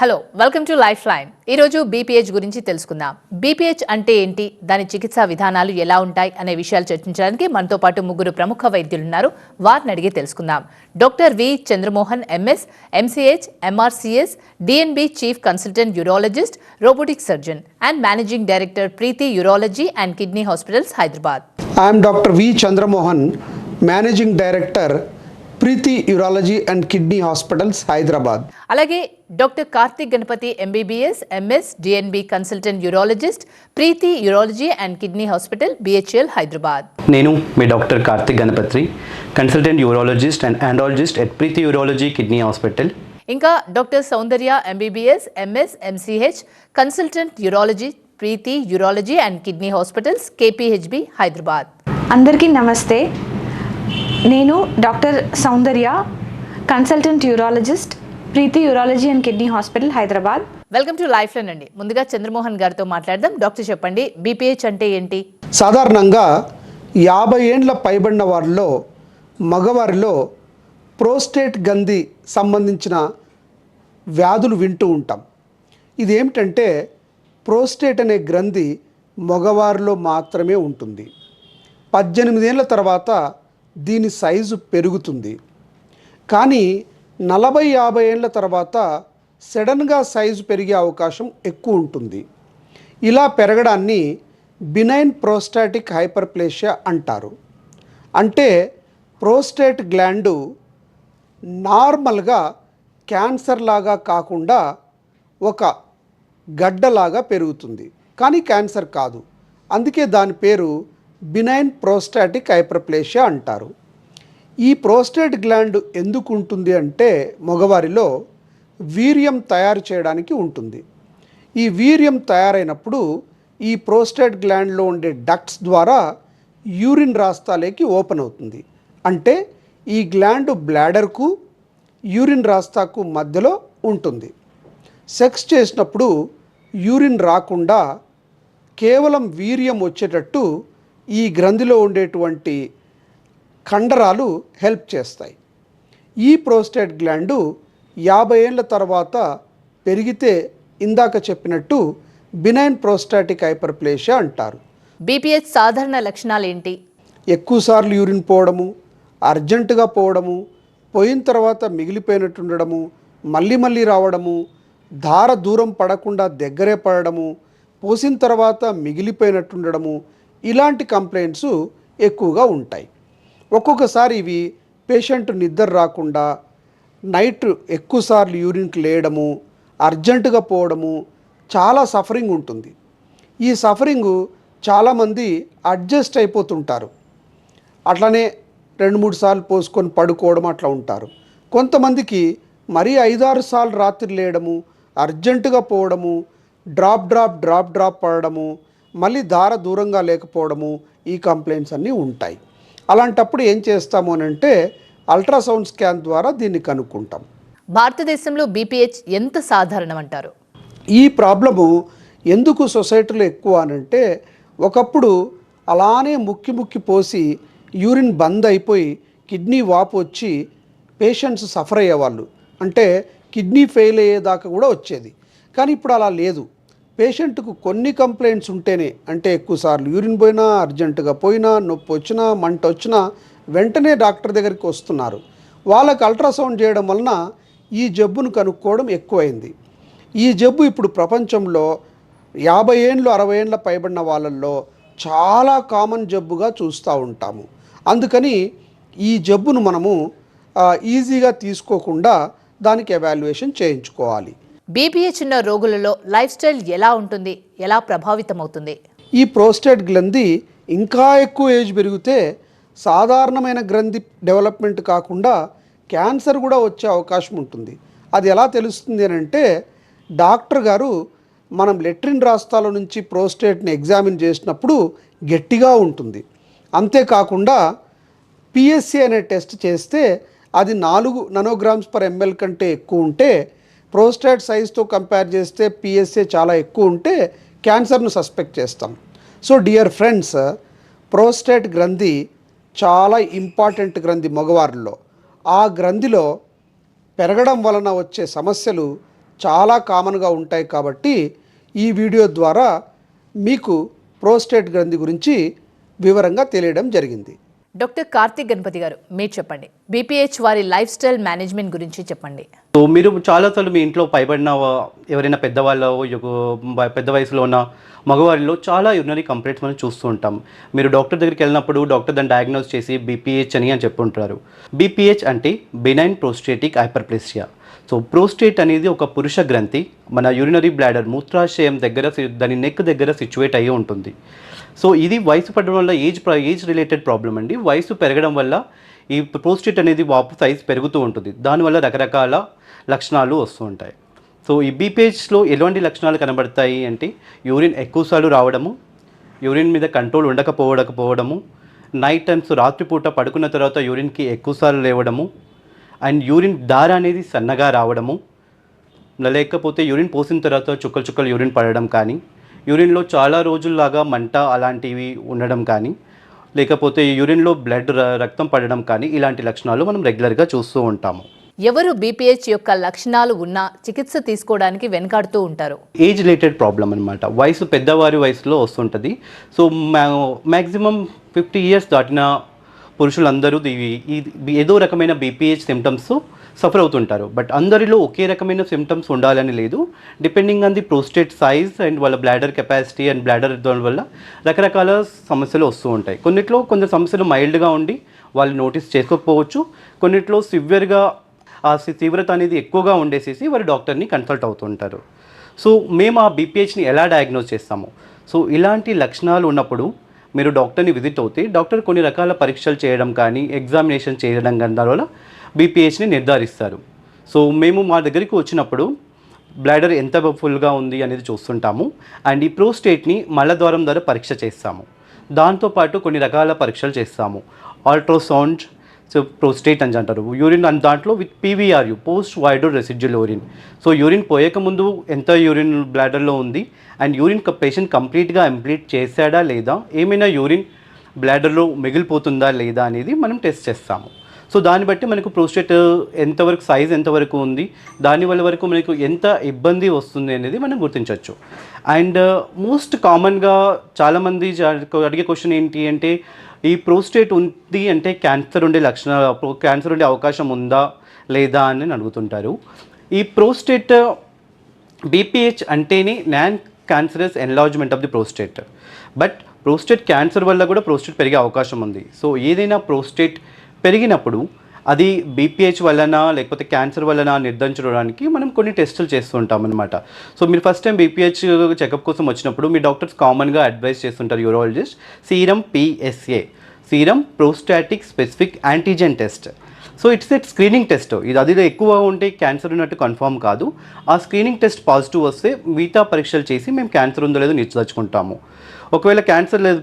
Hello welcome to life line. ఈరోజు BPH గురించి తెలుసుకుందాం. బీపీహెచ్ అంటే ఏంటి, దాని చికిత్సా విధానాలు ఎలా ఉంటాయి అనే విషయాలు చర్చించడానికి మనతో పాటు ముగ్గురు ప్రముఖ వైద్యులు ఉన్నారు. వారిని అడిగి తెలుసుకుందాం. Doctor V Chandramohan, MS, MCh, MRCS, DNB chief consultant urologist, robotic surgeon and managing director, Preethi urology and kidney hospitals, Hyderabad. I'm doctor V Chandramohan, managing director, Preethi urology and kidney hospitals, Hyderabad. అలాగే doctor Karthik Ganapathi, MBBS, MS, DNB consultant urologist, Preethi urology and kidney hospital, BHEL, Hyderabad. నేను మీ doctor Karthik Ganapathi, consultant urologist and andrologist at Preethi urology kidney hospital. ఇంకా doctor Soundarya, MBBS, MS, MCH, consultant urology, Preethi urology and kidney hospitals, KPHB, Hyderabad. అందరికీ నమస్తే. నేను doctor Soundarya, consultant urologist, Preethi urology and kidney hospital, Hyderabad. Welcome to lifeline అండి. ముందుగా చంద్రమోహన్ గారితో మాట్లాడదాం. Doctor చెప్పండి, BPH అంటే ఏంటి? సాధారణంగా 50 ఏండ్ల పైబడిన వారిలో, మగవారిలో ప్రోస్టేట్ గ్రంథి సంబంధించిన వ్యాధులు వింటూ ఉంటాం. ఇదేమిటంటే ప్రోస్టేట్ అనే గ్రంథి మగవారిలో మాత్రమే ఉంటుంది. 18 ఏళ్ళ తర్వాత దీని సైజు పెరుగుతుంది. కానీ 40-50 ఏళ్ళ తర్వాత సడన్గా సైజు పెరిగే అవకాశం ఎక్కువ ఉంటుంది. ఇలా పెరగడాన్ని బినైన్ ప్రోస్టాటిక్ హైపర్ప్లేషియా అంటారు. అంటే ప్రోస్టేట్ గ్లాండు నార్మల్గా క్యాన్సర్ లాగా కాకుండా ఒక గడ్డలాగా పెరుగుతుంది, కానీ క్యాన్సర్ కాదు. అందుకే దాని పేరు బినైన్ ప్రోస్టాటిక్ హైపర్ప్లేషియా అంటారు. ఈ ప్రోస్టేట్ గ్లాండ్ ఎందుకు ఉంటుంది అంటే మగవారిలో వీర్యం తయారు చేయడానికి ఉంటుంది. ఈ వీర్యం తయారైనప్పుడు ఈ ప్రోస్టేట్ గ్లాండ్లో ఉండే డక్ట్స్ ద్వారా యూరిన్ రాస్తాలోకి ఓపెన్ అవుతుంది. అంటే ఈ గ్లాండ్ బ్లాడర్కు యూరిన్ రాస్తాకు మధ్యలో ఉంటుంది. సెక్స్ చేసినప్పుడు యూరిన్ రాకుండా కేవలం వీర్యం వచ్చేటట్టు ఈ గ్రంథిలో ఉండేటువంటి కండరాలు హెల్ప్ చేస్తాయి. ఈ ప్రోస్టేట్ గ్లాండు 50 ఏళ్ళ తర్వాత పెరిగితే ఇందాక చెప్పినట్టు బినైన్ ప్రోస్టాటిక్ హైపర్ప్లేషియా అంటారు. బీపీహెచ్ సాధారణ లక్షణాలు ఏంటి? ఎక్కువసార్లు యూరిన్ పోవడము, అర్జెంటుగా పోవడము, పోయిన తర్వాత మిగిలిపోయినట్టు ఉండడము, మళ్ళీ రావడము, ధార దూరం పడకుండా దగ్గరే పడడము, పోసిన తర్వాత మిగిలిపోయినట్టు ఉండడము, ఇలాంటి కంప్లైంట్స్ ఎక్కువగా ఉంటాయి. ఒక్కొక్కసారి ఇవి పేషెంట్ నిద్ర రాకుండా, నైట్ ఎక్కువసార్లు యూరిన్కి లేయడము, అర్జెంటుగా పోవడము, చాలా సఫరింగ్ ఉంటుంది. ఈ సఫరింగు చాలామంది అడ్జస్ట్ అయిపోతుంటారు. అట్లనే 2-3 సార్లు పోసుకొని పడుకోవడం అట్లా ఉంటారు. కొంతమందికి మరీ 5-6 సార్లు రాత్రి లేయడము, అర్జెంటుగా పోవడము, డ్రాప్ పడడము, మళ్ళీ ధార దూరంగా లేకపోవడము, ఈ కంప్లైంట్స్ అన్నీ ఉంటాయి. అలాంటప్పుడు ఏం చేస్తాము అని అంటే అల్ట్రాసౌండ్ స్కాన్ ద్వారా దీన్ని కనుక్కుంటాం. భారతదేశంలో బీపీహెచ్ ఎంత సాధారణం అంటారు? ఈ ప్రాబ్లము ఎందుకు సొసైటీలో ఎక్కువ అనంటే, ఒకప్పుడు అలానే ముక్కి పోసి యూరిన్ బంద్ అయిపోయి కిడ్నీ వాపు వచ్చి పేషెంట్స్ సఫర్ అయ్యేవాళ్ళు. అంటే కిడ్నీ ఫెయిల్ అయ్యేదాకా కూడా వచ్చేది. కానీ ఇప్పుడు అలా లేదు. పేషెంట్కు కొన్ని కంప్లైంట్స్ ఉంటేనే, అంటే ఎక్కువసార్లు యూరిన్ పోయినా, అర్జెంటుగా పోయినా, నొప్పి వచ్చినా, మంట వచ్చినా వెంటనే డాక్టర్ దగ్గరికి వస్తున్నారు. వాళ్ళకు అల్ట్రాసౌండ్ చేయడం వలన ఈ జబ్బును కనుక్కోవడం ఎక్కువైంది. ఈ జబ్బు ఇప్పుడు ప్రపంచంలో 50 ఏండ్లు 60 ఏండ్ల పైబడిన వాళ్ళల్లో చాలా కామన్ జబ్బుగా చూస్తూ ఉంటాము. అందుకని ఈ జబ్బును మనము ఈజీగా తీసుకోకుండా దానికి ఎవాల్యుయేషన్ చేయించుకోవాలి. బీపీహెచ్ ఉన్న రోగులలో లైఫ్ స్టైల్ ఎలా ఉంటుంది, ఎలా ప్రభావితం అవుతుంది? ఈ ప్రోస్టేట్ గ్రంథి ఇంకా ఎక్కువ ఏజ్ పెరిగితే సాధారణమైన గ్రంథి డెవలప్మెంట్ కాకుండా క్యాన్సర్ కూడా వచ్చే అవకాశం ఉంటుంది. అది ఎలా తెలుస్తుంది అని అంటే, డాక్టర్ గారు మనం లెట్రిన్ రాస్తాల నుంచి ప్రోస్టేట్ని ఎగ్జామిన్ చేసినప్పుడు గట్టిగా ఉంటుంది. అంతేకాకుండా పిఎస్సి అనే టెస్ట్ చేస్తే అది 4 nanograms/ml కంటే ఎక్కువ ఉంటే, ప్రోస్టేట్ సైజ్తో కంపేర్ చేస్తే పిఎస్ఏ చాలా ఎక్కువ ఉంటే క్యాన్సర్ను సస్పెక్ట్ చేస్తాం. సో డియర్ ఫ్రెండ్స్, ప్రోస్టేట్ గ్రంథి చాలా ఇంపార్టెంట్ గ్రంథి మగవారిలో. ఆ గ్రంథిలో పెరగడం వలన వచ్చే సమస్యలు చాలా కామన్గా ఉంటాయి కాబట్టి ఈ వీడియో ద్వారా మీకు ప్రోస్టేట్ గ్రంథి గురించి వివరంగా తెలియడం జరిగింది. డాక్టర్ కార్తిక్ గణపతి గారు, మీరు చెప్పండి, బీపీహెచ్ వారి లైఫ్ స్టైల్ మేనేజ్మెంట్ గురించి చెప్పండి. సో మీరు చాలాసార్లు మీ ఇంట్లో పైబడిన ఎవరైనా పెద్దవాళ్ళు, పెద్ద వయసులో ఉన్న మగవారిలో చాలా యూరినరీ కంప్లైంట్స్ మనం చూస్తూ ఉంటాం. మీరు డాక్టర్ దగ్గరికి వెళ్ళినప్పుడు డాక్టర్ దాన్ని డయాగ్నోస్ చేసి బీపీహెచ్ అని చెప్పుంటారు. బీపీహెచ్ అంటే benign prostatic hyperplasia. So prostate అనేది ఒక పురుష గ్రంథి, మన యూరినరీ బ్లాడర్ మూత్రాశయం దగ్గర, దాని నెక్ దగ్గర సిచ్యువేట్ అయ్యి ఉంటుంది. సో ఇది వయసు పడడం వల్ల ఏజ్ రిలేటెడ్ ప్రాబ్లం అండి. వయసు పెరగడం వల్ల ఈ ప్రోస్టేట్ అనేది వాపు సైజ్ పెరుగుతూ ఉంటుంది. దానివల్ల రకరకాల లక్షణాలు వస్తూ ఉంటాయి. సో ఈ బీపీహెచ్లో ఎలాంటి లక్షణాలు కనబడతాయి అంటే యూరిన్ ఎక్కువసార్లు రావడము, యూరిన్ మీద కంట్రోల్ ఉండకపోవడము, నైట్ టైమ్స్ రాత్రిపూట పడుకున్న తర్వాత యూరిన్కి ఎక్కువసార్లు లేవడము, అండ్ యూరిన్ దార అనేది సన్నగా రావడము, లేకపోతే యూరిన్ పోసిన తర్వాత చుక్కలు యూరిన్ పడడం కానీ, యూరిన్లో చాలా రోజుల్లాగా మంట అలాంటివి ఉండడం కానీ, లేకపోతే యూరిన్లో రక్తం పడడం కానీ, ఇలాంటి లక్షణాలు మనం రెగ్యులర్గా చూస్తూ ఉంటాము. ఎవరు బీపీహెచ్ యొక్క లక్షణాలు ఉన్నా చికిత్స తీసుకోవడానికి వెనకాడుతూ ఉంటారు? ఏజ్ రిలేటెడ్ ప్రాబ్లం అనమాట. పెద్దవారి వయసులో వస్తుంటుంది. సో మ్యాక్సిమం 50 years దాటిన పురుషులందరూ ఏదో రకమైన బీపీహెచ్ సిమ్టమ్స్ సఫర్ అవుతుంటారు. బట్ అందరిలో ఒకే రకమైన సిమ్టమ్స్ ఉండాలని లేదు. Depending on the prostate size and వాళ్ళ బ్లాడర్ కెపాసిటీ అండ్ బ్లాడర్ వల్ల రకరకాల సమస్యలు వస్తూ ఉంటాయి. కొందరు సమస్యలు మైల్డ్గా ఉండి వాళ్ళు నోటీస్ చేసుకోకపోవచ్చు. కొన్నిట్లో సివియర్గా ఆ తీవ్రత అనేది ఎక్కువగా ఉండేసేసి వారు డాక్టర్ని కన్సల్ట్ అవుతుంటారు. సో మేము ఆ బీపీహెచ్ని ఎలా డయాగ్నోస్ చేస్తాము? సో ఇలాంటి లక్షణాలు ఉన్నప్పుడు మీరు డాక్టర్ని విజిట్ అవుతే డాక్టర్ కొన్ని రకాల పరీక్షలు చేయడం కానీ, ఎగ్జామినేషన్ చేయడం కానీ దానివల్ల బీపీహెచ్ని నిర్ధారిస్తారు. సో మేము మా దగ్గరికి వచ్చినప్పుడు బ్లాడర్ ఎంత ఫుల్గా ఉంది అనేది చూస్తుంటాము. అండ్ ఈ ప్రోస్టేట్ని మలద్వారం ద్వారా పరీక్ష చేస్తాము. దాంతోపాటు కొన్ని రకాల పరీక్షలు చేస్తాము. అల్ట్రాసౌండ్, సో ప్రోస్టేట్ అని అంటారు, యూరిన్ అని దాంట్లో with PVRU, post void residual urine. So urine పోయకముందు ఎంత యూరిన్ బ్లాడర్లో ఉంది అండ్ యూరిన్ పేషెంట్ కంప్లీట్గా ఎంప్లీట్ చేశాడా లేదా, ఏమైనా యూరిన్ బ్లాడర్లో మిగిలిపోతుందా లేదా అనేది మనం టెస్ట్ చేస్తాము. సో దాన్ని బట్టి మనకు ప్రోస్టేట్ ఎంతవరకు సైజ్ ఎంతవరకు ఉంది, దానివల్ల వరకు మనకు ఎంత ఇబ్బంది వస్తుంది అనేది మనం గుర్తించవచ్చు. అండ్ మోస్ట్ కామన్గా చాలామంది అడిగే క్వశ్చన్ ఏంటి అంటే, ఈ ప్రోస్టేట్ ఉంది అంటే క్యాన్సర్ ఉండే అవకాశం ఉందా లేదా అని అడుగుతుంటారు. ఈ ప్రోస్టేట్ బీపీహెచ్ అంటేనే non cancerous enlargement of the prostate. But prostate cancer వల్ల కూడా ప్రోస్టేట్ పెరిగే అవకాశం ఉంది. సో ఏదైనా ప్రోస్టేట్ పెరిగినప్పుడు అది బీపీహెచ్ వలన లేకపోతే క్యాన్సర్ వలన నిర్ధారించడానికి మనం కొన్ని టెస్టులు చేస్తూ ఉంటాం అనమాట. సో మీరు ఫస్ట్ టైం బీపీహెచ్ చెకప్ కోసం వచ్చినప్పుడు మీ డాక్టర్స్ కామన్గా అడ్వైస్ చేస్తుంటారు, urologist, serum PSA, serum prostatic specific antigen test. So it's at screening test. ఇది అదిలో ఎక్కువ ఉంటే క్యాన్సర్ ఉన్నట్టు కన్ఫర్మ్ కాదు. ఆ స్క్రీనింగ్ టెస్ట్ పాజిటివ్ వస్తే మిగతా పరీక్షలు చేసి మేము క్యాన్సర్ ఉందో లేదో నిర్ధారించుకుంటాము. ఒకవేళ క్యాన్సర్ లేదు,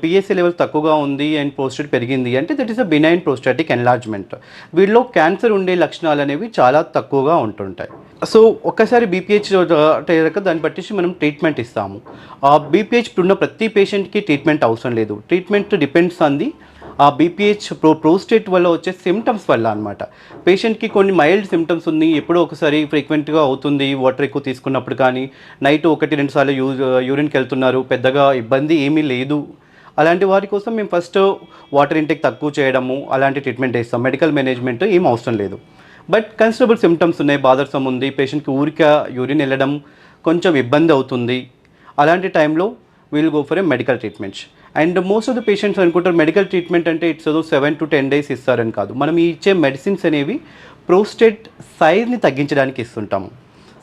PSA లెవెల్ తక్కువగా ఉంది అండ్ ప్రోస్టేట్ పెరిగింది అంటే that is a benign prostatic enlargement. వీళ్ళలో క్యాన్సర్ ఉండే లక్షణాలు అనేవి చాలా తక్కువగా ఉంటుంటాయి. సో ఒక్కసారి బీపీహెచ్ అయ్యాక దాన్ని బట్టి మనం ట్రీట్మెంట్ ఇస్తాము. ఆ బీపీహెచ్ ఉన్న ప్రతి పేషెంట్కి ట్రీట్మెంట్ అవసరం లేదు. ట్రీట్మెంట్ డిపెండ్స్ ఆన్ ది ఆ బీపీహెచ్ ప్రోస్టేట్ వల్ల వచ్చే సిమ్టమ్స్ వల్ల అనమాట. పేషెంట్కి కొన్ని మైల్డ్ సిమ్టమ్స్ ఉంది, ఎప్పుడో ఒకసారి ఫ్రీక్వెంట్గా అవుతుంది, వాటర్ ఎక్కువ తీసుకున్నప్పుడు కానీ, నైట్ 1-2 సార్లు యూరిన్కి వెళ్తున్నారు, పెద్దగా ఇబ్బంది ఏమీ లేదు, అలాంటి వారి కోసం మేము ఫస్ట్ వాటర్ ఇంటేక్ తక్కువ చేయడము అలాంటి ట్రీట్మెంట్ ఇస్తాం. మెడికల్ మేనేజ్మెంట్ ఏం అవసరం లేదు. బట్ కన్సిడరబుల్ సిమ్టమ్స్ ఉన్నాయి, బాదర్సం ఉంది, పేషెంట్కి ఊరికే యూరిన్ వెళ్ళడం కొంచెం ఇబ్బంది అవుతుంది, అలాంటి టైంలో we'll go for a medical treatments. And most of the patients అనుకుంటారు మెడికల్ ట్రీట్మెంట్ అంటే ఇట్స్ 7 to 10 days ఇస్తారని కాదు. మనం ఇచ్చే మెడిసిన్స్ అనేవి ప్రోస్టేట్ సైజ్ని తగ్గించడానికి ఇస్తుంటాము.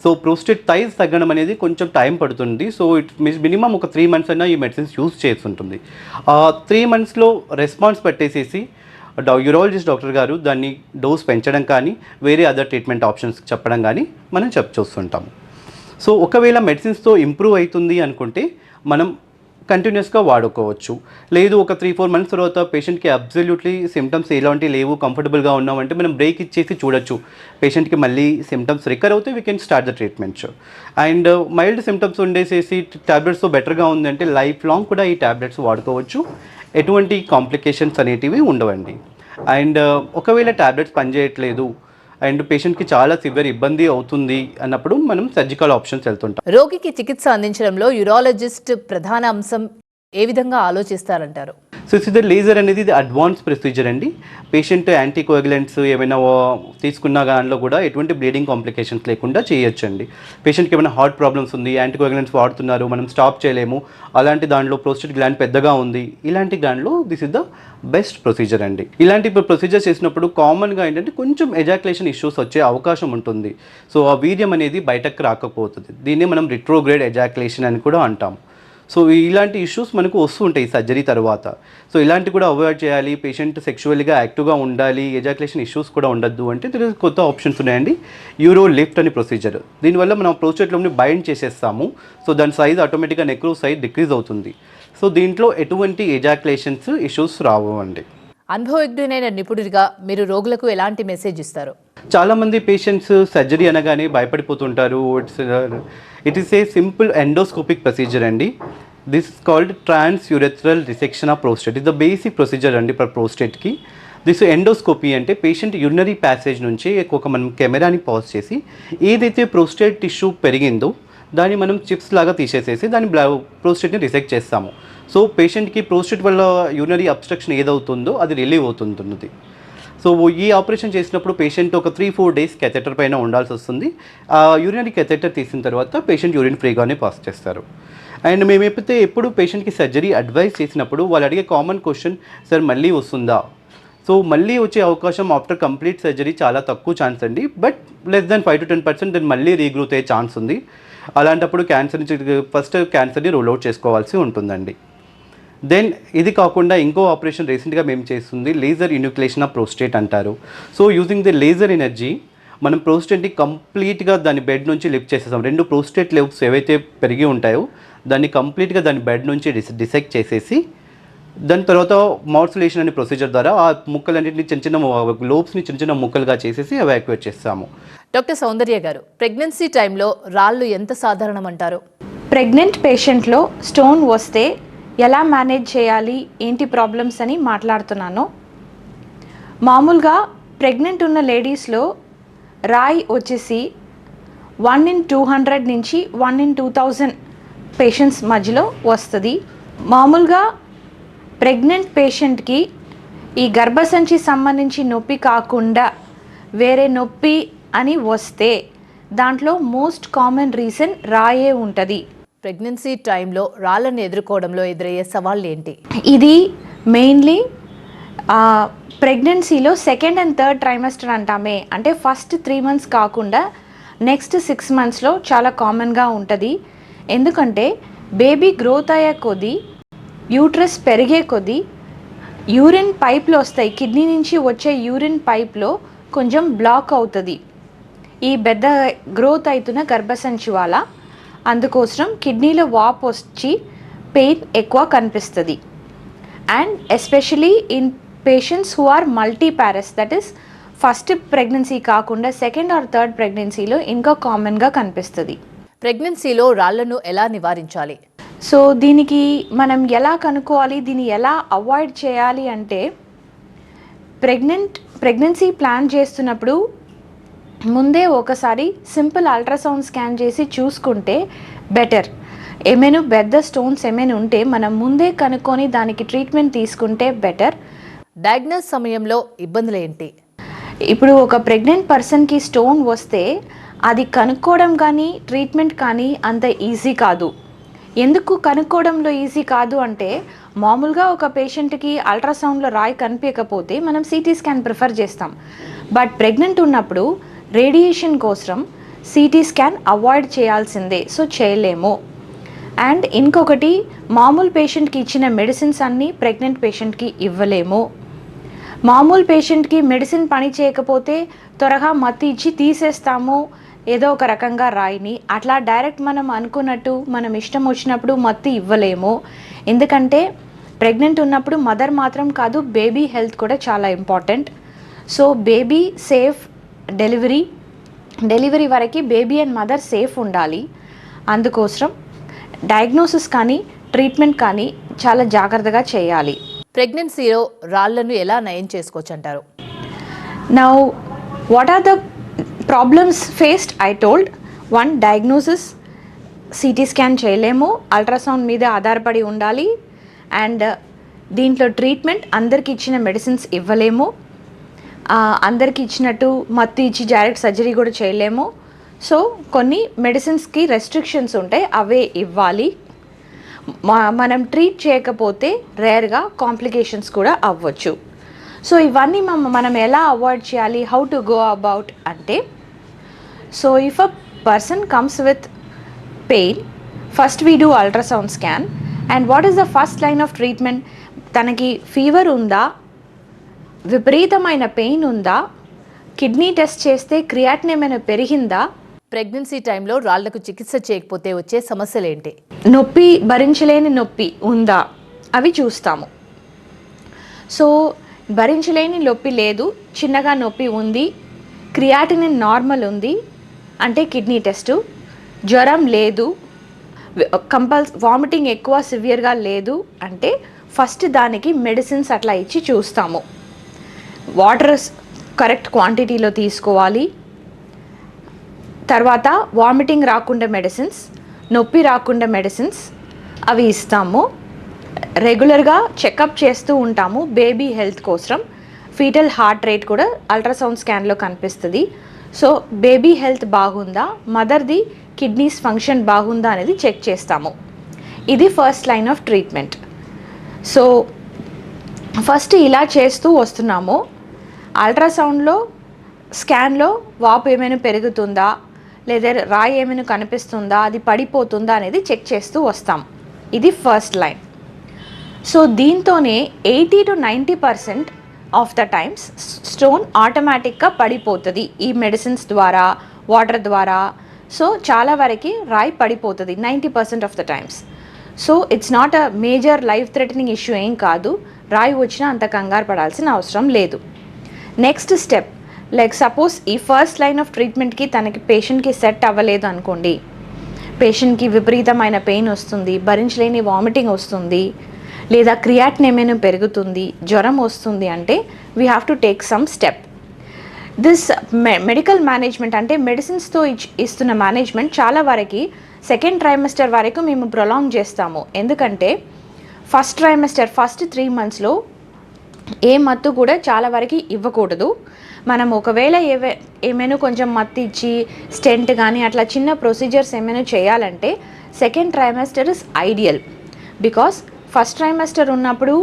సో ప్రోస్టేట్ సైజ్ తగ్గడం అనేది కొంచెం టైం పడుతుంది. సో మినిమం ఒక 3 months అయినా ఈ మెడిసిన్స్ యూస్ చేస్తుంటుంది. 3 monthsలో రెస్పాన్స్ పెట్టేసేసి యూరాలజిస్ట్ డాక్టర్ గారు దాన్ని డోస్ పెంచడం కానీ వేరే అదర్ ట్రీట్మెంట్ ఆప్షన్స్ చెప్పడం కానీ మనం చూస్తుంటాము. సో ఒకవేళ మెడిసిన్స్తో ఇంప్రూవ్ అవుతుంది అనుకుంటే మనం కంటిన్యూస్గా వాడుకోవచ్చు. లేదు ఒక 3-4 months తర్వాత పేషెంట్కి అబ్సల్యూట్లీ సిమ్టమ్స్ ఎలాంటి లేవు, కంఫర్టబుల్గా ఉన్నామంటే మనం బ్రేక్ ఇచ్చేసి చూడొచ్చు. పేషెంట్కి మళ్ళీ సిమ్టమ్స్ రికవర్ అవుతే we can start the treatments. And mild symptoms ఉండేసేసి ట్యాబ్లెట్స్తో బెటర్గా ఉందంటే లైఫ్ లాంగ్ కూడా ఈ ట్యాబ్లెట్స్ వాడుకోవచ్చు. ఎటువంటి కాంప్లికేషన్స్ అనేటివి ఉండవండి. అండ్ ఒకవేళ ట్యాబ్లెట్స్ పనిచేయట్లేదు అండ్ పేషెంట్కి చాలా సివియర్ ఇబ్బంది అవుతుంది అన్నప్పుడు మనం సర్జికల్ ఆప్షన్స్ వెళ్తుంటాం. రోగికి చికిత్స అందించడంలో యూరాలజిస్ట్ ప్రధాన అంశం ఏ విధంగా ఆలోచిస్తారంటారు? సో ఇది లేజర్ అనేది ఇది అడ్వాన్స్ ప్రొసీజర్ అండి. పేషెంట్ యాంటీకోయాగులెంట్స్ ఏమైనా తీసుకున్న దానిలో కూడా ఎటువంటి బ్లీడింగ్ కాంప్లికేషన్స్ లేకుండా చేయొచ్చండి. పేషెంట్కి ఏమైనా హార్ట్ ప్రాబ్లమ్స్ ఉంది, యాంటీకోయాగులెంట్స్ వాడుతున్నారు, మనం స్టాప్ చేయలేము, అలాంటి దాంట్లో ప్రోస్టేట్ గ్లాండ్ పెద్దగా ఉంది, ఇలాంటి దాంట్లో this is the best procedure అండి. ఇలాంటి ప్రొసీజర్ చేసినప్పుడు కామన్గా ఏంటంటే కొంచెం ఎజాక్యులేషన్ ఇష్యూస్ వచ్చే అవకాశం ఉంటుంది. సో ఆ వీర్యం అనేది బయటకు రాకపోతుంది. దీన్ని మనం రిట్రోగ్రేడ్ ఎజాక్యులేషన్ అని కూడా అంటాం. సో ఇలాంటి ఇష్యూస్ మనకు వస్తూ ఉంటాయి సర్జరీ తర్వాత. సో ఇలాంటి కూడా అవాయిడ్ చేయాలి, పేషెంట్ సెక్షువల్గా యాక్టివ్గా ఉండాలి, ఎజాక్యులేషన్ ఇష్యూస్ కూడా ఉండద్దు అంటే కొత్త ఆప్షన్స్ ఉన్నాయండి. యూరో లిఫ్ట్ అని ప్రొసీజర్. దీనివల్ల మనం ప్రోస్టేట్లోని బైండ్ చేసేస్తాము. సో దాని సైజ్ ఆటోమేటిక్గా నెక్రో సైజ్ డిక్రీజ్ అవుతుంది. సో దీంట్లో ఎటువంటి ఎజాక్యులేషన్స్ ఇష్యూస్ రావు అండి. అనుభవజ్ఞునైన నిపుణుడిగా మీరు రోగులకు ఎలాంటి మెసేజ్ ఇస్తారు? చాలామంది పేషెంట్స్ సర్జరీ అనగానే భయపడిపోతుంటారు. It is a simple endoscopic procedure అండి. This is called trans urethral resection of prostate. ఇది ద బేసిక్ ప్రొసీజర్ అండి ఫర్ ప్రోస్టేట్కి. దిస్ ఎండోస్కోపీ అంటే పేషెంట్ యూరినరీ ప్యాసేజ్ నుంచి ఒక మనం కెమెరాని పాజ్ చేసి ఏదైతే ప్రోస్టేట్ టిష్యూ పెరిగిందో దాన్ని మనం చిప్స్ లాగా తీసేసేసి దాని ప్రోస్టేట్ని రిసెక్ట్ చేస్తాము. సో పేషెంట్కి ప్రోస్టేట్ వల్ల యూరినరీ అబ్స్ట్రక్షన్ ఏదవుతుందో అది రిలీవ్ అవుతుంటుంది. సో ఈ ఆపరేషన్ చేసినప్పుడు పేషెంట్ ఒక 3-4 డేస్ కెథెటర్ పైన ఉండాల్సి వస్తుంది. ఆ యూరినరీ కెథెటర్ తీసిన తర్వాత పేషెంట్ యూరిన్ ఫ్రీగానే పాస్ చేస్తారు. అండ్ మేము ఎప్పుడు పేషెంట్కి సర్జరీ అడ్వైస్ చేసినప్పుడు వాళ్ళు అడిగే కామన్ క్వశ్చన్, సార్ మళ్ళీ వస్తుందా? సో మళ్ళీ వచ్చే అవకాశం ఆఫ్టర్ కంప్లీట్ సర్జరీ చాలా తక్కువ ఛాన్స్ అండి. బట్ లెస్ దాన్ 5 to 10% దాన్ని మళ్ళీ రీగ్రోత్ అయ్యే ఛాన్స్ ఉంది. అలాంటప్పుడు ఫస్ట్ క్యాన్సర్ని రూల్ అవుట్ చేసుకోవాల్సి ఉంటుందండి. దెన్ ఇది కాకుండా ఇంకో ఆపరేషన్ రీసెంట్గా మేము చేస్తుంది లేజర్ ఇన్యూక్లేషన్ ఆఫ్ ప్రోస్టేట్ అంటారు. So using the laser energy మనం ప్రోస్టేట్ని కంప్లీట్గా దాని బెడ్ నుంచి లిఫ్ట్ చేసేస్తాం. 2 ప్రోస్టేట్ లెవ్స్ ఏవైతే పెరిగి ఉంటాయో దాన్ని కంప్లీట్గా దాని బెడ్ నుంచి డిసెక్ట్ చేసేసి దాని తర్వాత మార్సులేషన్ అనే ప్రొసీజర్ ద్వారా ఆ ముక్కలన్నింటినీ చిన్న లోబ్స్ని చిన్న ముక్కలుగా చేసేసి ఎవాక్యుయేట్ చేస్తాము. డాక్టర్ సౌందర్య గారు, ప్రెగ్నెన్సీ టైంలో రాళ్ళు ఎంత సాధారణం అంటారు? ప్రెగ్నెంట్ పేషెంట్లో స్టోన్ వస్తే ఎలా మేనేజ్ చేయాలి, ఏంటి ప్రాబ్లమ్స్ అని మాట్లాడుతున్నాను. మామూలుగా ప్రెగ్నెంట్ ఉన్న లేడీస్లో రాయి వచ్చేసి 1 in 200 నుంచి 1 in 2000 పేషెంట్స్ మధ్యలో వస్తుంది. మామూలుగా ప్రెగ్నెంట్ పేషెంట్కి ఈ గర్భసంచి సంబంధించి నొప్పి కాకుండా వేరే నొప్పి అని వస్తే దాంట్లో మోస్ట్ కామన్ రీజన్ రాయే ఉంటుంది. ప్రెగ్నెన్సీ టైంలో రాళ్ళను ఎదుర్కోవడంలో ఎదురయ్యే సవాళ్ళు ఏంటి? ఇది మెయిన్లీ ప్రెగ్నెన్సీలో 2nd and 3rd ట్రైమెస్టర్ అంటామే, అంటే ఫస్ట్ 3 months కాకుండా నెక్స్ట్ 6 monthsలో చాలా కామన్గా ఉంటుంది. ఎందుకంటే బేబీ గ్రోత్ అయ్యే కొద్దీ యూట్రస్ పెరిగే కొద్దీ యూరిన్ పైప్లో వస్తాయి, కిడ్నీ నుంచి వచ్చే యూరిన్ పైప్లో కొంచెం బ్లాక్ అవుతుంది ఈ పెద్ద గ్రోత్ అవుతున్న గర్భసంచి వల్ల. అందుకోసం కిడ్నీలో వాపు వచ్చి పెయిన్ ఎక్కువ కనిపిస్తుంది. And especially in patients who are multiparous, that is first pregnancy కాకుండా 2nd or 3rd ప్రెగ్నెన్సీలో ఇంకా కామన్గా కనిపిస్తుంది. ప్రెగ్నెన్సీలో రాళ్లను ఎలా నివారించాలి? సో దీనికి మనం ఎలా కనుక్కోవాలి, దీన్ని ఎలా అవాయిడ్ చేయాలి అంటే ప్రెగ్నెన్సీ ప్లాన్ చేస్తున్నప్పుడు ముందే ఒకసారి సింపుల్ అల్ట్రాసౌండ్ స్కాన్ చేసి చూసుకుంటే బెటర్. ఏమైనా పెద్ద స్టోన్స్ ఏమైనా ఉంటే మనం ముందే కనుక్కొని దానికి ట్రీట్మెంట్ తీసుకుంటే బెటర్. డయాగ్నోస్ సమయంలో ఇబ్బందులు ఏంటి? ఇప్పుడు ఒక ప్రెగ్నెంట్ పర్సన్కి స్టోన్ వస్తే అది కనుక్కోవడం కానీ ట్రీట్మెంట్ కానీ అంత ఈజీ కాదు. ఎందుకు కనుక్కోవడంలో ఈజీ కాదు అంటే మామూలుగా ఒక పేషెంట్కి అల్ట్రాసౌండ్లో రాయి కనిపించకపోతే మనం సిటీ స్కాన్ ప్రిఫర్ చేస్తాం. బట్ ప్రెగ్నెంట్ ఉన్నప్పుడు రేడియేషన్ కోసం సిటీ స్కాన్ అవాయిడ్ చేయాల్సిందే, సో చేయలేము. అండ్ ఇంకొకటి, మామూలు పేషెంట్కి ఇచ్చిన మెడిసిన్స్ అన్నీ ప్రెగ్నెంట్ పేషెంట్కి ఇవ్వలేము. మామూలు పేషెంట్కి మెడిసిన్ పని చేయకపోతే త్వరగా మత్తు ఇచ్చి తీసేస్తాము ఏదో ఒక రకంగా రాయిని. అట్లా డైరెక్ట్ మనం అనుకున్నట్టు మనం ఇష్టం వచ్చినప్పుడు మత్తు ఇవ్వలేము. ఎందుకంటే ప్రెగ్నెంట్ ఉన్నప్పుడు మదర్ మాత్రం కాదు, బేబీ హెల్త్ కూడా చాలా important. So baby safe delivery వరకు బేబీ అండ్ మదర్ సేఫ్ ఉండాలి. అందుకోసం డయాగ్నోసిస్ కానీ ట్రీట్మెంట్ కానీ చాలా జాగ్రత్తగా చేయాలి. ప్రెగ్నెన్సీలో రాళ్లను ఎలా నయం చేసుకోవచ్చు అంటారు? Now What are the problems faced? I told. One, diagnosis. CT scan చేయలేము, అల్ట్రాసౌండ్ మీద ఆధారపడి ఉండాలి. అండ్ దీంట్లో ట్రీట్మెంట్ అందరికి ఇచ్చిన మెడిసిన్స్ ఇవ్వలేము, అందరికి ఇచ్చినట్టు మత్తు ఇచ్చి డైరెక్ట్ సర్జరీ కూడా చేయలేము. సో కొన్ని మెడిసిన్స్కి రెస్ట్రిక్షన్స్ ఉంటాయి, అవే ఇవ్వాలి. మనం ట్రీట్ చేయకపోతే రేర్గా కాంప్లికేషన్స్ కూడా అవ్వచ్చు. సో ఇవన్నీ మనం ఎలా అవాయిడ్ చేయాలి, హౌ టు గో అబౌట్ అంటే, so if a person comes with pain, first we do ultrasound scan. And what is the first line of treatment? తనకి ఫీవర్ ఉందా, విపరీతమైన పెయిన్ ఉందా, కిడ్నీ టెస్ట్ చేస్తే క్రియాటిన్ ఏమైనా పెరిగిందా, ప్రెగ్నెన్సీ టైంలో రాళ్లకు చికిత్స చేయకపోతే వచ్చే సమస్యలేంటి, నొప్పి భరించలేని నొప్పి ఉందా, అవి చూస్తాము. సో భరించలేని నొప్పి లేదు, చిన్నగా నొప్పి ఉంది, క్రియాటినిన్ నార్మల్ ఉంది అంటే కిడ్నీ టెస్టు, జ్వరం లేదు, వామిటింగ్ ఎక్కువ సివియర్గా లేదు అంటే ఫస్ట్ దానికి మెడిసిన్స్ అట్లా ఇచ్చి చూస్తాము. వాటర్ కరెక్ట్ క్వాంటిటీలో తీసుకోవాలి. తర్వాత వామిటింగ్ రాకుండా మెడిసిన్స్, నొప్పి రాకుండా మెడిసిన్స్ అవి ఇస్తాము. రెగ్యులర్గా చెకప్ చేస్తూ ఉంటాము బేబీ హెల్త్ కోసం. ఫీటల్ హార్ట్ రేట్ కూడా అల్ట్రాసౌండ్ స్కాన్లో కనిపిస్తుంది. సో బేబీ హెల్త్ బాగుందా, మదర్ది కిడ్నీస్ ఫంక్షన్ బాగుందా అనేది చెక్ చేస్తాము. ఇది first line of treatment. So first ఇలా చేస్తూ వస్తున్నాము. అల్ట్రాసౌండ్లో స్కాన్లో వాపు ఏమైనా పెరుగుతుందా, లేదా రాయి ఏమైనా కనిపిస్తుందా, అది పడిపోతుందా అనేది చెక్ చేస్తూ వస్తాం. ఇది ఫస్ట్ లైన్. సో దీంతోనే 80 to 90% of the times stone ఆటోమేటిక్గా పడిపోతుంది ఈ మెడిసిన్స్ ద్వారా, వాటర్ ద్వారా. సో చాలా వరకు రాయి పడిపోతుంది 90% of the times. So it's not a major life threatening issue ఏం కాదు, రాయి వచ్చినా అంత కంగారు పడాల్సిన అవసరం లేదు. నెక్స్ట్ స్టెప్, లైక్ సపోజ్ ఈ ఫస్ట్ లైన్ ఆఫ్ ట్రీట్మెంట్కి తనకి పేషెంట్కి సెట్ అవ్వలేదు అనుకోండి, పేషెంట్కి విపరీతమైన పెయిన్ వస్తుంది, భరించలేని వామిటింగ్ వస్తుంది, లేదా క్రియాటిన్ ఏమైనా పెరుగుతుంది, జ్వరం వస్తుంది అంటే we have to take some step. This medical management అంటే మెడిసిన్స్తో ఇస్తున్న మేనేజ్మెంట్ చాలా వరకు సెకండ్ ట్రైమెస్టర్ వరకు మేము ప్రొలాంగ్ చేస్తాము. ఎందుకంటే ఫస్ట్ ట్రైమెస్టర్ ఫస్ట్ 3 monthsలో ఏ మత్తు కూడా చాలా వరకు ఇవ్వకూడదు. మనం ఒకవేళ ఏమైనా కొంచెం మత్తు ఇచ్చి స్టెంట్ కానీ అట్లా చిన్న ప్రొసీజర్స్ ఏమైనా చేయాలంటే second trimester is ideal. Because first trimester ఉన్నప్పుడు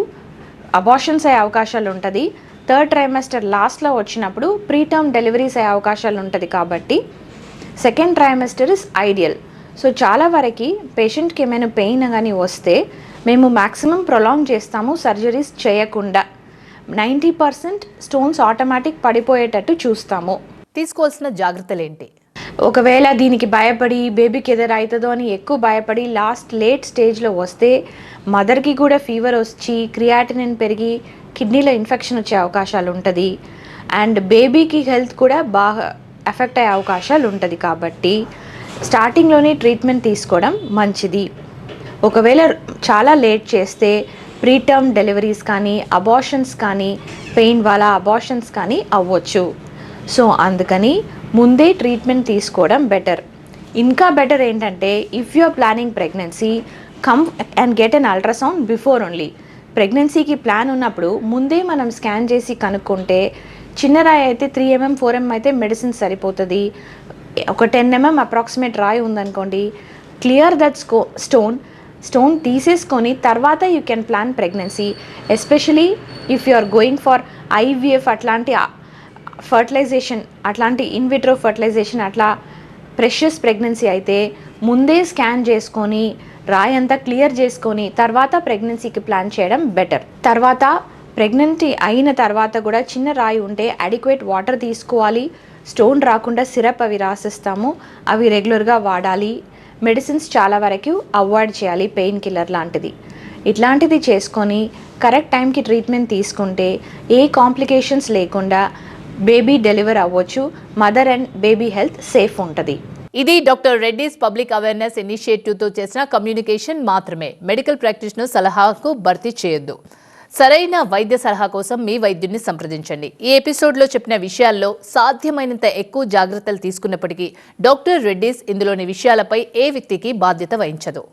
అబార్షన్స్ అయ్యే అవకాశాలు ఉంటుంది, థర్డ్ ట్రైమెస్టర్ లాస్ట్లో వచ్చినప్పుడు ప్రీటర్మ్ డెలివరీస్ అయ్యే అవకాశాలు ఉంటుంది. కాబట్టి second trimester is ideal. So చాలా వరకు పేషెంట్కి ఏమైనా పెయిన్ కానీ వస్తే మేము మ్యాక్సిమం ప్రొలాంగ్ చేస్తాము సర్జరీస్ చేయకుండా. 90% స్టోన్స్ ఆటోమేటిక్ పడిపోయేటట్టు చూస్తాము. తీసుకోవాల్సిన జాగ్రత్తలేంటి? ఒకవేళ దీనికి భయపడి బేబీకి ఏదైనా అవుతుందో అని ఎక్కువ భయపడి లేట్ స్టేజ్లో వస్తే మదర్కి కూడా ఫీవర్ వచ్చి క్రియాటినిన్ పెరిగి కిడ్నీలో ఇన్ఫెక్షన్ వచ్చే అవకాశాలు ఉంటుంది. అండ్ బేబీకి హెల్త్ కూడా బాగా ఎఫెక్ట్ అయ్యే అవకాశాలు ఉంటుంది. కాబట్టి స్టార్టింగ్లోనే ట్రీట్మెంట్ తీసుకోవడం మంచిది. ఒకవేళ చాలా లేట్ చేస్తే ప్రీటర్మ్ డెలివరీస్ కానీ అబార్షన్స్ కానీ పెయిన్ వల్ల అబార్షన్స్ కానీ అవ్వచ్చు. సో అందుకని ముందే ట్రీట్మెంట్ తీసుకోవడం బెటర్. ఇంకా బెటర్ ఏంటంటే if you are planning pregnancy, come and get an ultrasound before only. ప్రెగ్నెన్సీకి ప్లాన్ ఉన్నప్పుడు ముందే మనం స్కాన్ చేసి కనుక్కుంటే, చిన్న రాయి అయితే 3 mm 4 mm అయితే మెడిసిన్ సరిపోతుంది. ఒక 10 mm అప్రాక్సిమేట్ రాయి ఉందనుకోండి, క్లియర్ దట్ స్టోన్ తీసేసుకొని తర్వాత you can plan pregnancy. Especially if you are going for IVF అట్లాంటి ఫర్టిలైజేషన్, అట్లాంటి ఇన్విట్రో ఫర్టిలైజేషన్, అట్లా ప్రెషియస్ ప్రెగ్నెన్సీ అయితే ముందే స్కాన్ చేసుకొని రాయి అంతా క్లియర్ చేసుకొని తర్వాత ప్రెగ్నెన్సీకి ప్లాన్ చేయడం బెటర్. తర్వాత ప్రెగ్నెంట్ అయిన తర్వాత కూడా చిన్న రాయి ఉంటే అడిక్వేట్ వాటర్ తీసుకోవాలి. స్టోన్ రాకుండా సిరప్ అవి రాసిస్తాము, అవి రెగ్యులర్గా వాడాలి. మెడిసిన్స్ చాలా వరకు అవాయిడ్ చేయాలి, పెయిన్ కిల్లర్ లాంటిది. ఇట్లాంటిది చేసుకొని కరెక్ట్ టైంకి ట్రీట్మెంట్ తీసుకుంటే ఏ కాంప్లికేషన్స్ లేకుండా బేబీ డెలివర్ అవ్వచ్చు. Mother and baby health safe ఉంటుంది. ఇది డాక్టర్ రెడ్డిస్ పబ్లిక్ అవేర్నెస్ ఇనిషియేటివ్తో చేసిన కమ్యూనికేషన్ మాత్రమే. మెడికల్ ప్రాక్టీషనర్ సలహాకు భర్తీ చేయొద్దు. సరైన వైద్య సలహా కోసం మీ వైద్యుడిని సంప్రదించండి. ఈ ఎపిసోడ్లో చెప్పిన విషయాల్లో సాధ్యమైనంత ఎక్కువ జాగ్రత్తలు తీసుకున్నప్పటికీ డాక్టర్ రెడ్డీస్ ఇందులోని విషయాలపై ఏ వ్యక్తికి బాధ్యత వహించదు.